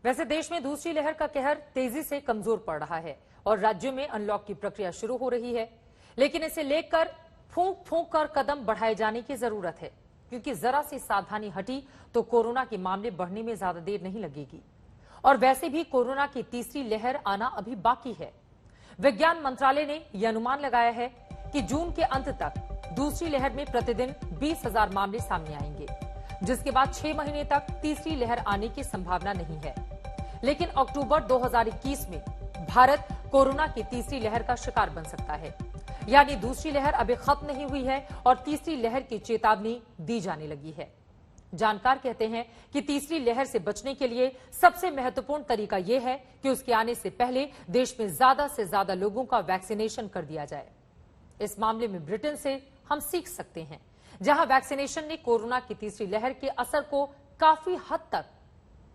वैसे देश में दूसरी लहर का कहर तेजी से कमजोर पड़ रहा है और राज्यों में अनलॉक की प्रक्रिया शुरू हो रही है, लेकिन इसे लेकर फूंक फूंक कर कदम बढ़ाए जाने की जरूरत है, क्योंकि जरा सी सावधानी हटी तो कोरोना के मामले बढ़ने में ज्यादा देर नहीं लगेगी। और वैसे भी कोरोना की तीसरी लहर आना अभी बाकी है। विज्ञान मंत्रालय ने यह अनुमान लगाया है कि जून के अंत तक दूसरी लहर में प्रतिदिन 20,000 मामले सामने आएंगे, जिसके बाद 6 महीने तक तीसरी लहर आने की संभावना नहीं है। लेकिन अक्टूबर 2021 में भारत कोरोना की तीसरी लहर का शिकार बन सकता है, यानी दूसरी लहर अभी खत्म नहीं हुई है और तीसरी लहर की चेतावनी दी जाने लगी है। जानकार कहते हैं कि तीसरी लहर से बचने के लिए सबसे महत्वपूर्ण तरीका यह है कि उसके आने से पहले देश में ज्यादा से ज्यादा लोगों का वैक्सीनेशन कर दिया जाए। इस मामले में ब्रिटेन से हम सीख सकते हैं, जहां वैक्सीनेशन ने कोरोना की तीसरी लहर के असर को काफी हद तक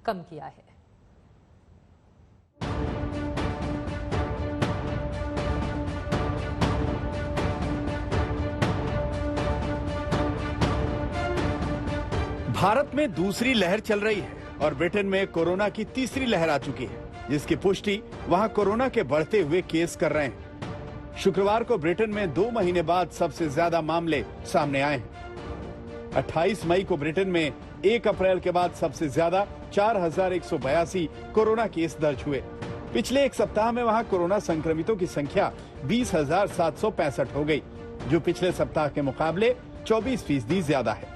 कम किया है। भारत में दूसरी लहर चल रही है और ब्रिटेन में कोरोना की तीसरी लहर आ चुकी है, जिसकी पुष्टि वहां कोरोना के बढ़ते हुए केस कर रहे हैं। शुक्रवार को ब्रिटेन में 2 महीने बाद सबसे ज्यादा मामले सामने आए हैं। 28 मई को ब्रिटेन में 1 अप्रैल के बाद सबसे ज्यादा 4,182 कोरोना केस दर्ज हुए। पिछले एक सप्ताह में वहां कोरोना संक्रमितों की संख्या 20,765 हो गई, जो पिछले सप्ताह के मुकाबले 24% ज्यादा है।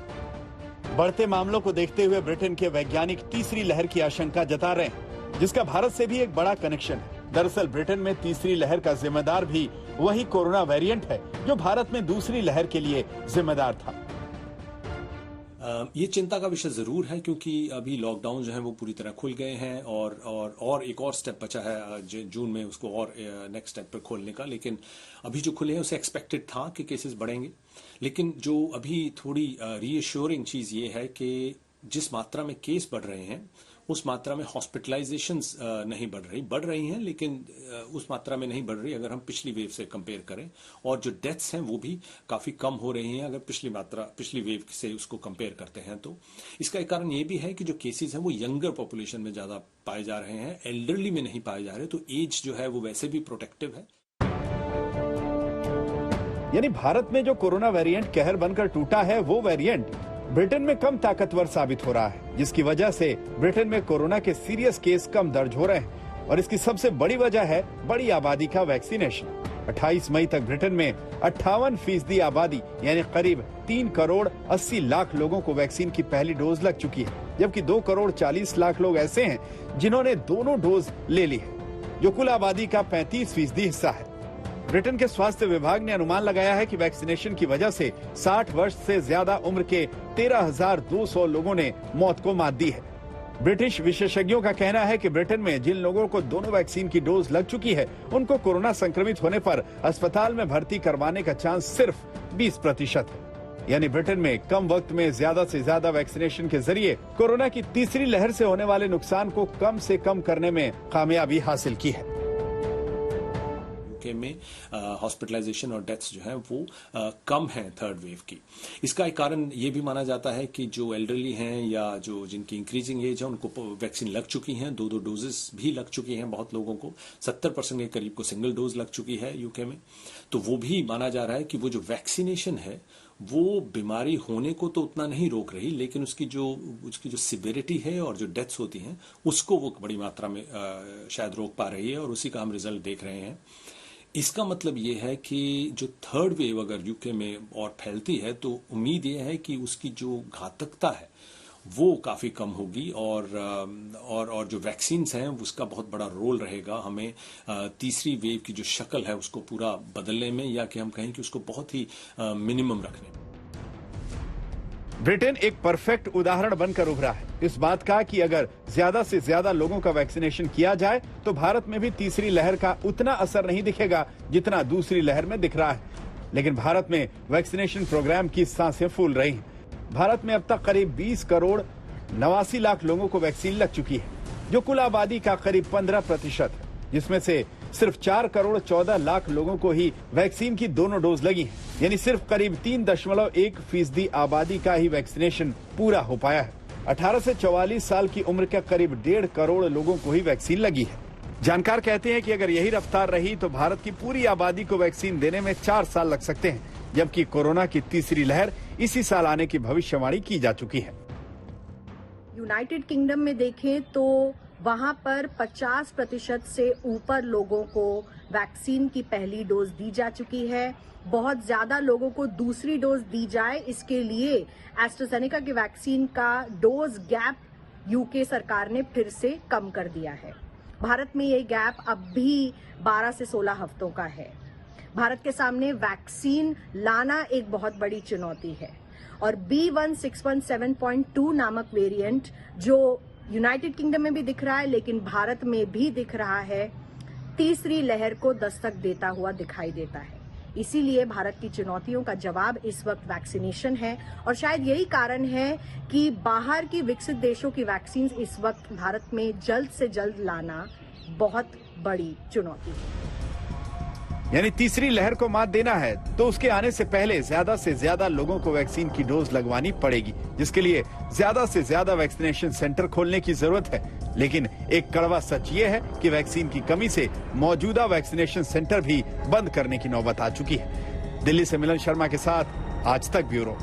बढ़ते मामलों को देखते हुए ब्रिटेन के वैज्ञानिक तीसरी लहर की आशंका जता रहे हैं, जिसका भारत से भी एक बड़ा कनेक्शन है। दरअसल ब्रिटेन में तीसरी लहर का जिम्मेदार भी वही कोरोना वेरिएंट है जो भारत में दूसरी लहर के लिए जिम्मेदार था। ये चिंता का विषय जरूर है, क्योंकि अभी लॉकडाउन जो है वो पूरी तरह खुल गए हैं और एक और स्टेप बचा है जून में उसको और नेक्स्ट स्टेप पर खोलने का। लेकिन अभी जो खुले हैं उसे एक्सपेक्टेड था कि केसेस बढ़ेंगे, लेकिन जो अभी थोड़ी रीएश्योरिंग चीज ये है कि जिस मात्रा में केस बढ़ रहे हैं उस मात्रा में हॉस्पिटलाइजेशंस नहीं बढ़ रही हैं, लेकिन उस मात्रा में नहीं बढ़ रही अगर हम पिछली वेव से कंपेयर करें। और जो डेथ्स हैं वो भी काफी कम हो रही हैं अगर पिछली वेव से उसको कंपेयर करते हैं। तो इसका एक कारण ये भी है कि जो केसेस हैं वो यंगर पॉपुलेशन में ज्यादा पाए जा रहे हैं, एल्डरली में नहीं पाए जा रहे। तो एज जो है वो वैसे भी प्रोटेक्टिव है। यानी भारत में जो कोरोना वेरिएंट कहर बनकर टूटा है, वो वेरिएंट ब्रिटेन में कम ताकतवर साबित हो रहा है, जिसकी वजह से ब्रिटेन में कोरोना के सीरियस केस कम दर्ज हो रहे हैं। और इसकी सबसे बड़ी वजह है बड़ी आबादी का वैक्सीनेशन। 28 मई तक ब्रिटेन में 58% आबादी यानी करीब 3 करोड़ 80 लाख लोगों को वैक्सीन की पहली डोज लग चुकी है, जबकि 2 करोड़ 40 लाख लोग ऐसे हैं जिन्होंने दोनों डोज ले ली है, जो कुल आबादी का 35% हिस्सा है। ब्रिटेन के स्वास्थ्य विभाग ने अनुमान लगाया है कि वैक्सीनेशन की वजह से 60 वर्ष से ज्यादा उम्र के 13,200 लोगों ने मौत को मात दी है। ब्रिटिश विशेषज्ञों का कहना है कि ब्रिटेन में जिन लोगों को दोनों वैक्सीन की डोज लग चुकी है, उनको कोरोना संक्रमित होने पर अस्पताल में भर्ती करवाने का चांस सिर्फ 20% है। यानी ब्रिटेन में कम वक्त में ज्यादा से ज्यादा वैक्सीनेशन के जरिए कोरोना की तीसरी लहर से होने वाले नुकसान को कम से कम करने में कामयाबी हासिल की है। में हॉस्पिटलाइजेशन और डेथ्स जो है वो कम है थर्ड वेव की। इसका एक कारण ये भी माना जाता है कि जो एल्डरली हैं या जो जिनकी इंक्रीजिंग एज है उनको वैक्सीन लग चुकी हैं, 2 डोजेस भी लग चुकी हैं। बहुत लोगों को 70% के करीब को सिंगल डोज लग चुकी है यूके में। तो वो भी माना जा रहा है कि वो जो वैक्सीनेशन है वो बीमारी होने को तो उतना नहीं रोक रही, लेकिन उसकी जो सिवियरिटी है और जो डेथ्स होती हैं उसको वो बड़ी मात्रा में शायद रोक पा रही है, और उसी का हम रिजल्ट देख रहे हैं। इसका मतलब ये है कि जो थर्ड वेव अगर यूके में और फैलती है तो उम्मीद ये है कि उसकी जो घातकता है वो काफी कम होगी, और जो वैक्सीन्स हैं उसका बहुत बड़ा रोल रहेगा हमें तीसरी वेव की जो शक्ल है उसको पूरा बदलने में, या कि हम कहें कि उसको बहुत ही मिनिमम रखने में। ब्रिटेन एक परफेक्ट उदाहरण बनकर उभरा है इस बात का कि अगर ज्यादा से ज्यादा लोगों का वैक्सीनेशन किया जाए तो भारत में भी तीसरी लहर का उतना असर नहीं दिखेगा जितना दूसरी लहर में दिख रहा है। लेकिन भारत में वैक्सीनेशन प्रोग्राम की सांसें फूल रही हैं। भारत में अब तक करीब 20 करोड़ 89 लाख लोगों को वैक्सीन लग चुकी है, जो कुल आबादी का करीब 15% है, जिसमें से सिर्फ 4 करोड़ 14 लाख लोगों को ही वैक्सीन की दोनों डोज लगी हैं। यानी सिर्फ करीब 3.1% आबादी का ही वैक्सीनेशन पूरा हो पाया है। 18 से 44 साल की उम्र के करीब 1.5 करोड़ लोगों को ही वैक्सीन लगी है। जानकार कहते हैं कि अगर यही रफ्तार रही तो भारत की पूरी आबादी को वैक्सीन देने में 4 साल लग सकते हैं, जबकि कोरोना की तीसरी लहर इसी साल आने की भविष्यवाणी की जा चुकी है। यूनाइटेड किंगडम में देखें तो वहां पर 50% से ऊपर लोगों को वैक्सीन की पहली डोज दी जा चुकी है। बहुत ज्यादा लोगों को दूसरी डोज दी जाए, इसके लिए एस्ट्राजेनेका की वैक्सीन का डोज गैप यूके सरकार ने फिर से कम कर दिया है। भारत में ये गैप अब भी 12 से 16 हफ्तों का है। भारत के सामने वैक्सीन लाना एक बहुत बड़ी चुनौती है और B1617.2 नामक वेरिएंट जो यूनाइटेड किंगडम में भी दिख रहा है लेकिन भारत में भी दिख रहा है, तीसरी लहर को दस्तक देता हुआ दिखाई देता है। इसीलिए भारत की चुनौतियों का जवाब इस वक्त वैक्सीनेशन है और शायद यही कारण है कि बाहर की विकसित देशों की वैक्सीन इस वक्त भारत में जल्द से जल्द लाना बहुत बड़ी चुनौती है। यानी तीसरी लहर को मात देना है तो उसके आने से पहले ज्यादा से ज्यादा लोगों को वैक्सीन की डोज लगवानी पड़ेगी, जिसके लिए ज्यादा से ज्यादा वैक्सीनेशन सेंटर खोलने की जरूरत है। लेकिन एक कड़वा सच ये है कि वैक्सीन की कमी से मौजूदा वैक्सीनेशन सेंटर भी बंद करने की नौबत आ चुकी है। दिल्ली से मिलन शर्मा के साथ आज तक ब्यूरो।